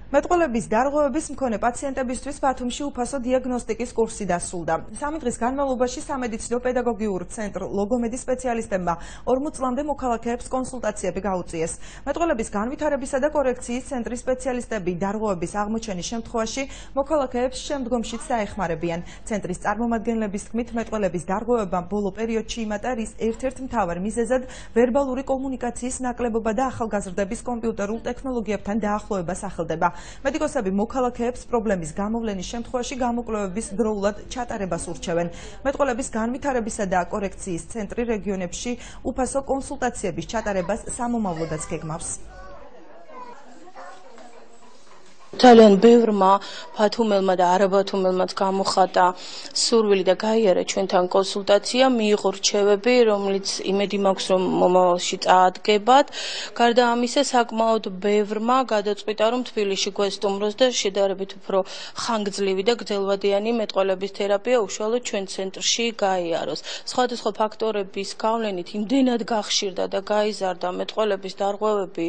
მეტყველების დარღვევების მქონე პაციენტებისთვის ბათუმში უფასო დიაგნოსტიკის კურსი დასრულდა. 3 დღის განმავლობაში სამედიცინო პედაგოგიურ ცენტრ ლოგომედის სპეციალისტებმა 40 წლამდე მოქალაქეებს კონსულტაციები გაუწიეს. მეტყველების განვითარებისა და კორექციის ცენტრის სპეციალისტები დარღვევების აღმოჩენის შემთხვევაში მოქალაქეებს შემდგომშიც დაეხმარებიან. ცენტრის წარმომადგენლების თქმით, მეტყველების დარღვევებამ ბოლო პერიოდში იმატა, რის ერთ-ერთ მთავარ მიზეზად ვერბალური კომუნიკაციის ნაკლებობა და ახალგაზრდების კომპიუტერულ ტექნოლოგიებთან დაახლოება სახელდება. მედიკოსები მოქალაქეებს პრობლემის გამოვლენის შემთხვევაში გამოკვლევების დროულად ჩატარებას ურჩევენ. მეტყველების განვითარებისა და კორექციის ცენტრი რეგიონებში უფასო კონსულტაციების ჩატარებას სამომავლოდაც გეგმავს. ძალიან ბევრმა ბათუმელმა და არაბათუმელმაც გამოხატა სურვილი და გაიარა ჩვენთან კონსულტაცია, მიიღო რჩევები, რომელიც იმედი მაქვს, რომ მომავალში წაადგებათ. გარდა ამისა, საკმაოდ ბევრმა გადაწყვიტა, რომ თბილისში გვესტუმროს და შედარებით უფრო ხანგრძლივი და გრძელვადიანი მეტყველების თერაპია უშუალოდ ჩვენ ცენტრში გაიაროს. სხვადასხვა ფაქტორების გავლენით იმდენად გახშირდა და გაიზარდა მეტყველების დარღვევები,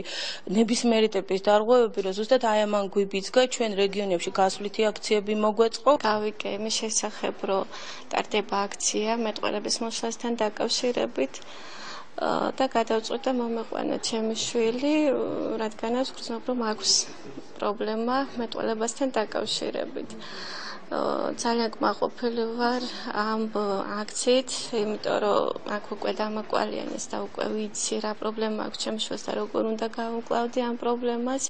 ნებისმიერი ტიპის დარღვევები, რომ ზუსტად აი ამან გვიბიძგა ჩვენ რეგიონებში გასვლითი აქციები მოგვეწყო. გავიგე იმის შესახებ, რომ ტარდება აქცია მეტყველების მოსვლასთან დაკავშირებით და გადავწყვიტე მომეყვანა ჩემი შვილი, რადგანაც გრძნობ რომ აქვს პრობლემა მეტყველებასთან დაკავშირებით. ძალიან კმაყოფილი ვარ ამ აქციით, იმიტომ რომ აქ უკვე დამაკვალიანეს და უკვე ვიცი რა პრობლემა აქვს ჩემს შვილს და როგორ უნდა გავუკლავდი ამ პრობლემას.